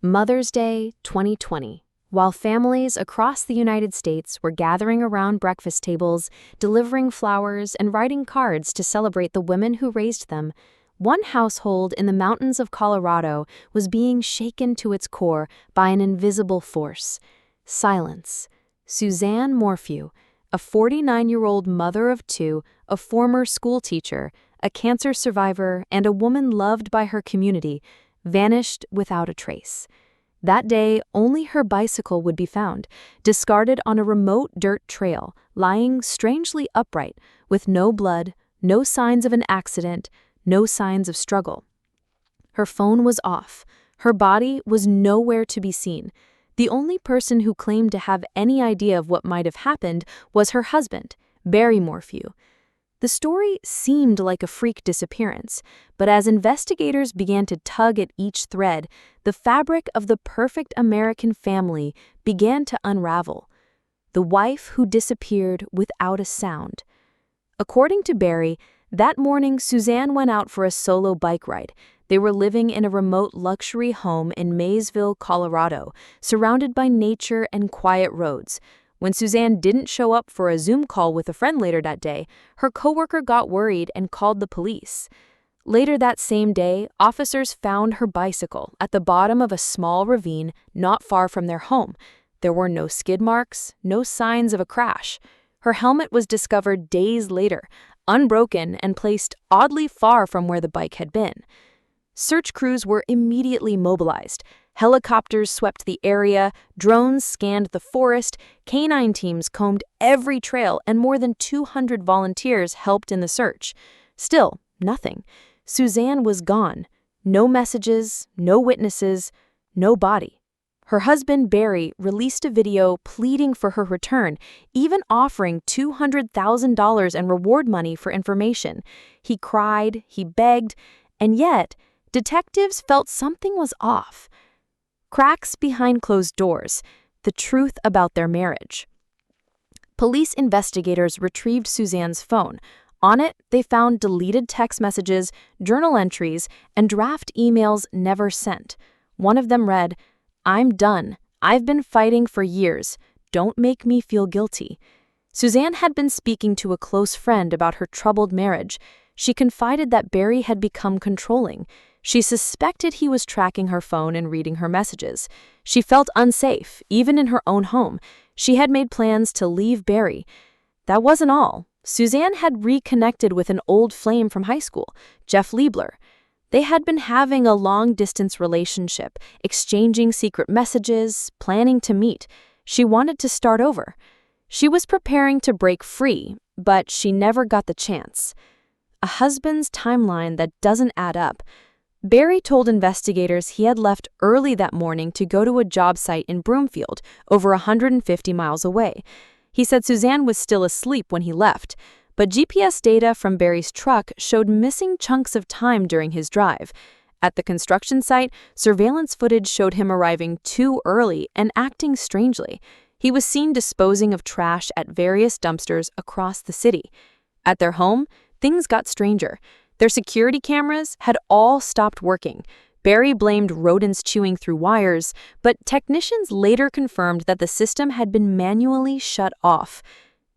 Mother's Day 2020. While families across the United States were gathering around breakfast tables, delivering flowers, and writing cards to celebrate the women who raised them, one household in the mountains of Colorado was being shaken to its core by an invisible force: silence. Suzanne Morphew, a 49-year-old mother of two, a former schoolteacher, a cancer survivor, and a woman loved by her community, vanished without a trace. That day, only her bicycle would be found, discarded on a remote dirt trail, lying strangely upright, with no blood, no signs of an accident, no signs of struggle. Her phone was off. Her body was nowhere to be seen. The only person who claimed to have any idea of what might have happened was her husband, Barry Morphew. The story seemed like a freak disappearance, but as investigators began to tug at each thread, the fabric of the perfect American family began to unravel. The wife who disappeared without a sound. According to Barry, that morning Suzanne went out for a solo bike ride. They were living in a remote luxury home in Maysville, Colorado, surrounded by nature and quiet roads. When Suzanne didn't show up for a Zoom call with a friend later that day, her coworker got worried and called the police. Later that same day, officers found her bicycle at the bottom of a small ravine not far from their home. There were no skid marks, no signs of a crash. Her helmet was discovered days later, unbroken and placed oddly far from where the bike had been. Search crews were immediately mobilized. Helicopters swept the area, drones scanned the forest, canine teams combed every trail, and more than 200 volunteers helped in the search. Still, nothing. Suzanne was gone. No messages, no witnesses, no body. Her husband, Barry, released a video pleading for her return, even offering $200,000 in reward money for information. He cried, he begged, and yet, detectives felt something was off. Cracks behind closed doors, the truth about their marriage. Police investigators retrieved Suzanne's phone. On it, they found deleted text messages, journal entries, and draft emails never sent. One of them read, "I'm done. I've been fighting for years. Don't make me feel guilty." Suzanne had been speaking to a close friend about her troubled marriage. She confided that Barry had become controlling. She suspected he was tracking her phone and reading her messages. She felt unsafe, even in her own home. She had made plans to leave Barry. That wasn't all. Suzanne had reconnected with an old flame from high school, Jeff Liebler. They had been having a long-distance relationship, exchanging secret messages, planning to meet. She wanted to start over. She was preparing to break free, but she never got the chance. A husband's timeline that doesn't add up. Barry told investigators he had left early that morning to go to a job site in Broomfield, over 150 miles away. He said Suzanne was still asleep when he left, but GPS data from Barry's truck showed missing chunks of time during his drive. At the construction site, surveillance footage showed him arriving too early and acting strangely. He was seen disposing of trash at various dumpsters across the city. At their home, things got stranger. Their security cameras had all stopped working. Barry blamed rodents chewing through wires, but technicians later confirmed that the system had been manually shut off.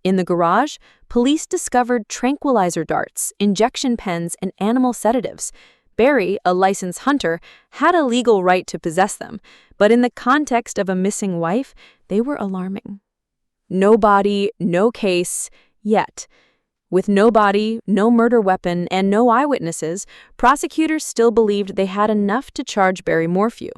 In the garage, police discovered tranquilizer darts, injection pens, and animal sedatives. Barry, a licensed hunter, had a legal right to possess them, but in the context of a missing wife, they were alarming. No body, no case, yet. With no body, no murder weapon, and no eyewitnesses, prosecutors still believed they had enough to charge Barry Morphew.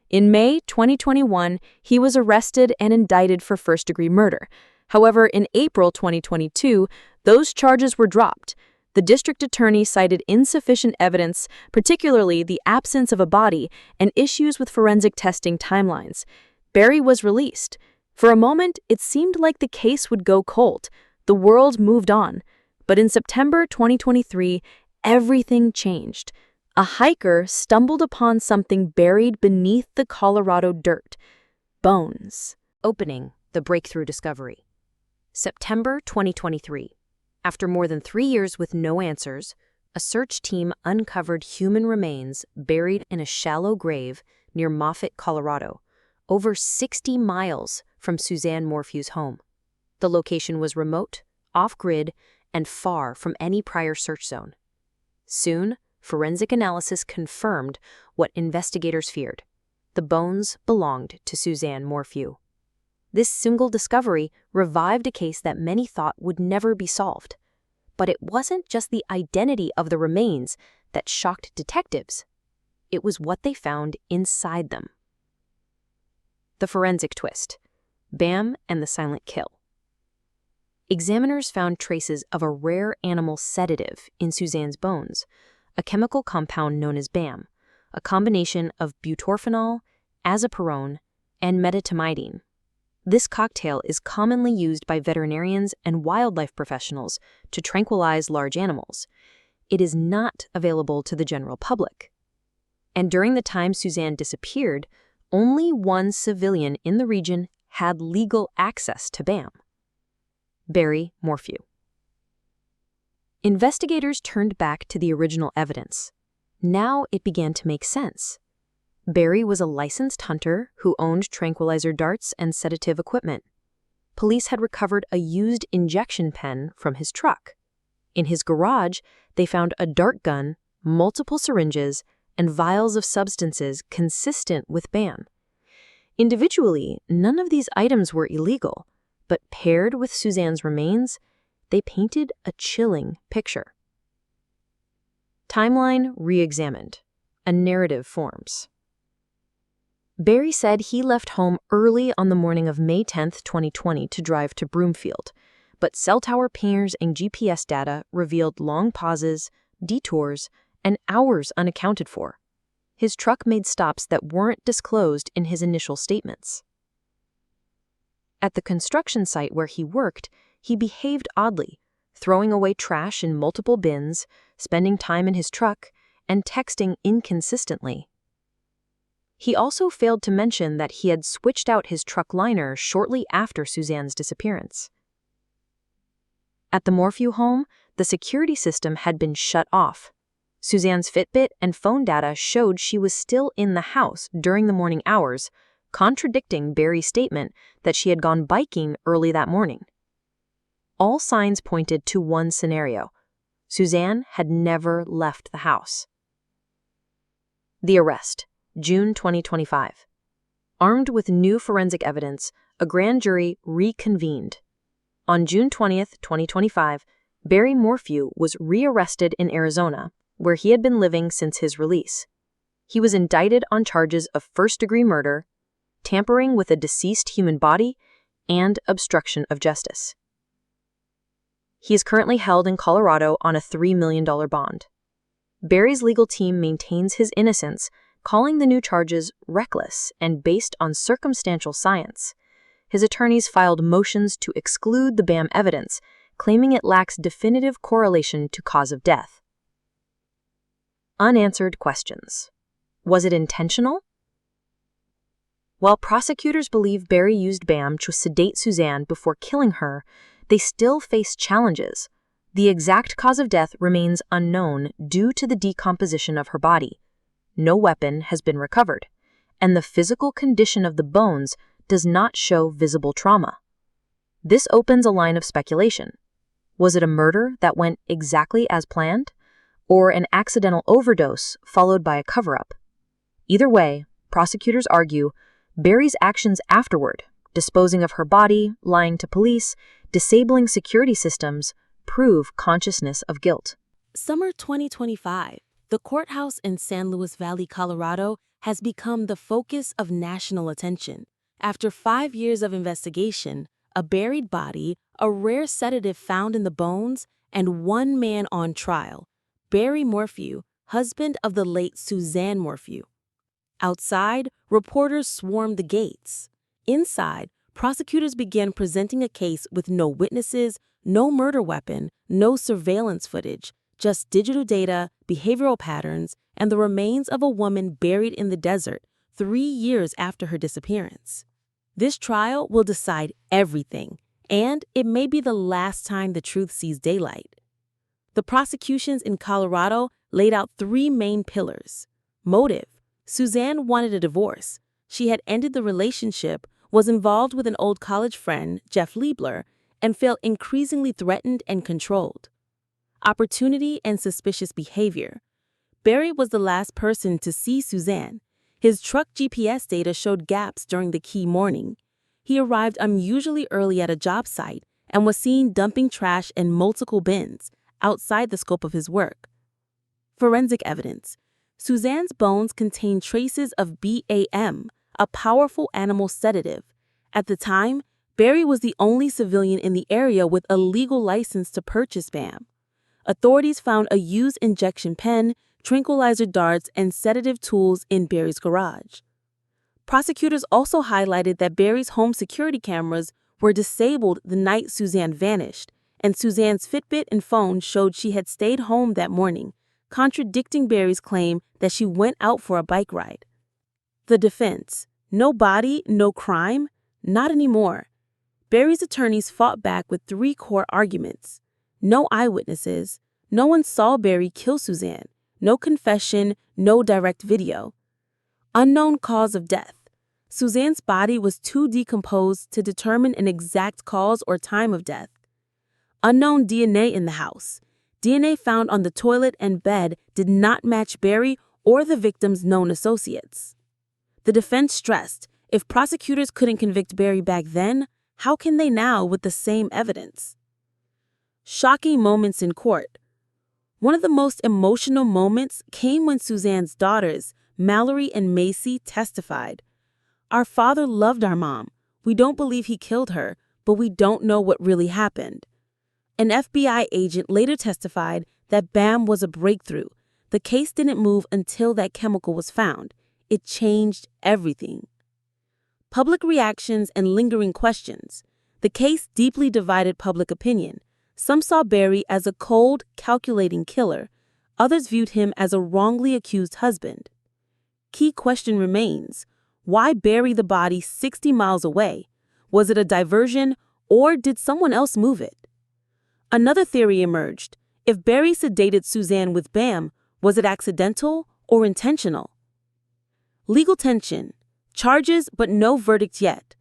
In May 2021, he was arrested and indicted for first-degree murder. However, in April 2022, those charges were dropped. The district attorney cited insufficient evidence, particularly the absence of a body, and issues with forensic testing timelines. Barry was released. For a moment, it seemed like the case would go cold. The world moved on. But in September 2023, everything changed. A hiker stumbled upon something buried beneath the Colorado dirt. Bones. Opening the breakthrough discovery. September 2023. After more than 3 years with no answers, a search team uncovered human remains buried in a shallow grave near Moffett, Colorado, over 60 miles from Suzanne Morphew's home. The location was remote, off-grid, and far from any prior search zone. Soon, forensic analysis confirmed what investigators feared. The bones belonged to Suzanne Morphew. This single discovery revived a case that many thought would never be solved. But it wasn't just the identity of the remains that shocked detectives. It was what they found inside them. The forensic twist: Bam and the silent kill. Examiners found traces of a rare animal sedative in Suzanne's bones, a chemical compound known as Bam, a combination of butorphanol, azapirone, and medetomidine. This cocktail is commonly used by veterinarians and wildlife professionals to tranquilize large animals. It is not available to the general public. And during the time Suzanne disappeared, only one civilian in the region had legal access to Bam: Barry Morphew. Investigators turned back to the original evidence. Now it began to make sense. Barry was a licensed hunter who owned tranquilizer darts and sedative equipment. Police had recovered a used injection pen from his truck. In his garage, they found a dart gun, multiple syringes, and vials of substances consistent with Bam. Individually, none of these items were illegal, but paired with Suzanne's remains, they painted a chilling picture. Timeline re-examined. A narrative forms. Barry said he left home early on the morning of May 10, 2020 to drive to Broomfield, but cell tower pingers and GPS data revealed long pauses, detours, and hours unaccounted for. His truck made stops that weren't disclosed in his initial statements. At the construction site where he worked, he behaved oddly, throwing away trash in multiple bins, spending time in his truck, and texting inconsistently. He also failed to mention that he had switched out his truck liner shortly after Suzanne's disappearance. At the Morphew home, the security system had been shut off. Suzanne's Fitbit and phone data showed she was still in the house during the morning hours, contradicting Barry's statement that she had gone biking early that morning. All signs pointed to one scenario: Suzanne had never left the house. The arrest, June 2025. Armed with new forensic evidence, a grand jury reconvened. On June 20, 2025, Barry Morphew was rearrested in Arizona, where he had been living since his release. He was indicted on charges of first-degree murder, tampering with a deceased human body, and obstruction of justice. He is currently held in Colorado on a $3 million bond. Barry's legal team maintains his innocence, calling the new charges reckless and based on circumstantial science. His attorneys filed motions to exclude the Bam evidence, claiming it lacks definitive correlation to cause of death. Unanswered questions. Was it intentional? While prosecutors believe Barry used Bam to sedate Suzanne before killing her, they still face challenges. The exact cause of death remains unknown due to the decomposition of her body. No weapon has been recovered, and the physical condition of the bones does not show visible trauma. This opens a line of speculation. Was it a murder that went exactly as planned, or an accidental overdose followed by a cover-up? Either way, prosecutors argue Barry's actions afterward, disposing of her body, lying to police, disabling security systems, prove consciousness of guilt. Summer 2025. The courthouse in San Luis Valley, Colorado, has become the focus of national attention. After 5 years of investigation, a buried body, a rare sedative found in the bones, and one man on trial, Barry Morphew, husband of the late Suzanne Morphew. Outside, reporters swarmed the gates. Inside, prosecutors began presenting a case with no witnesses, no murder weapon, no surveillance footage, just digital data, behavioral patterns, and the remains of a woman buried in the desert 3 years after her disappearance. This trial will decide everything, and it may be the last time the truth sees daylight. The prosecutions in Colorado laid out 3 main pillars: motive, Suzanne wanted a divorce. She had ended the relationship, was involved with an old college friend, Jeff Liebler, and felt increasingly threatened and controlled. Opportunity and suspicious behavior. Barry was the last person to see Suzanne. His truck GPS data showed gaps during the key morning. He arrived unusually early at a job site and was seen dumping trash in multiple bins outside the scope of his work. Forensic evidence. Suzanne's bones contained traces of BAM, a powerful animal sedative. At the time, Barry was the only civilian in the area with a legal license to purchase BAM. Authorities found a used injection pen, tranquilizer darts, and sedative tools in Barry's garage. Prosecutors also highlighted that Barry's home security cameras were disabled the night Suzanne vanished, and Suzanne's Fitbit and phone showed she had stayed home that morning, contradicting Barry's claim that she went out for a bike ride. The defense. No body, no crime? Not anymore. Barry's attorneys fought back with three core arguments. No eyewitnesses. No one saw Barry kill Suzanne. No confession, no direct video. Unknown cause of death. Suzanne's body was too decomposed to determine an exact cause or time of death. Unknown DNA in the house. DNA found on the toilet and bed did not match Barry or the victim's known associates. The defense stressed, if prosecutors couldn't convict Barry back then, how can they now with the same evidence? Shocking moments in court. One of the most emotional moments came when Suzanne's daughters, Mallory and Macy, testified. Our father loved our mom. We don't believe he killed her, but we don't know what really happened. An FBI agent later testified that BAM was a breakthrough. The case didn't move until that chemical was found. It changed everything. Public reactions and lingering questions. The case deeply divided public opinion. Some saw Barry as a cold, calculating killer. Others viewed him as a wrongly accused husband. Key question remains: why bury the body 60 miles away? Was it a diversion, or did someone else move it? Another theory emerged. If Barry sedated Suzanne with BAM, was it accidental or intentional? Legal tension. Charges but no verdict yet.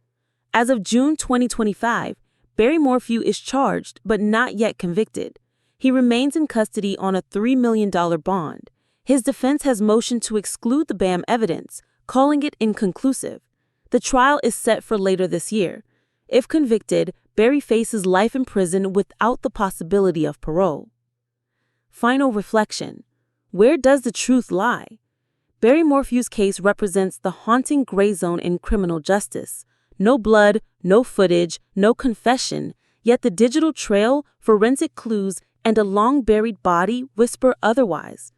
As of June 2025, Barry Morphew is charged but not yet convicted. He remains in custody on a $3 million bond. His defense has motioned to exclude the BAM evidence, calling it inconclusive. The trial is set for later this year. If convicted, Barry faces life in prison without the possibility of parole. Final reflection. Where does the truth lie? Barry Morphew's case represents the haunting gray zone in criminal justice. No blood, no footage, no confession, yet the digital trail, forensic clues, and a long-buried body whisper otherwise.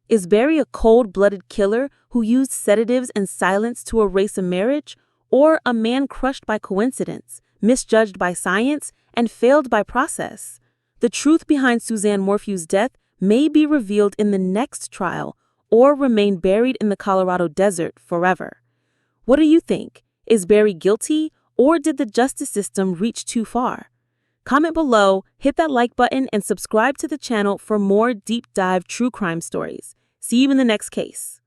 Is Barry a cold-blooded killer who used sedatives and silence to erase a marriage, or a man crushed by coincidence, misjudged by science, and failed by process? The truth behind Suzanne Morphew's death may be revealed in the next trial or remain buried in the Colorado desert forever. What do you think? Is Barry guilty, or did the justice system reach too far? Comment below, hit that like button, and subscribe to the channel for more deep dive true crime stories. See you in the next case.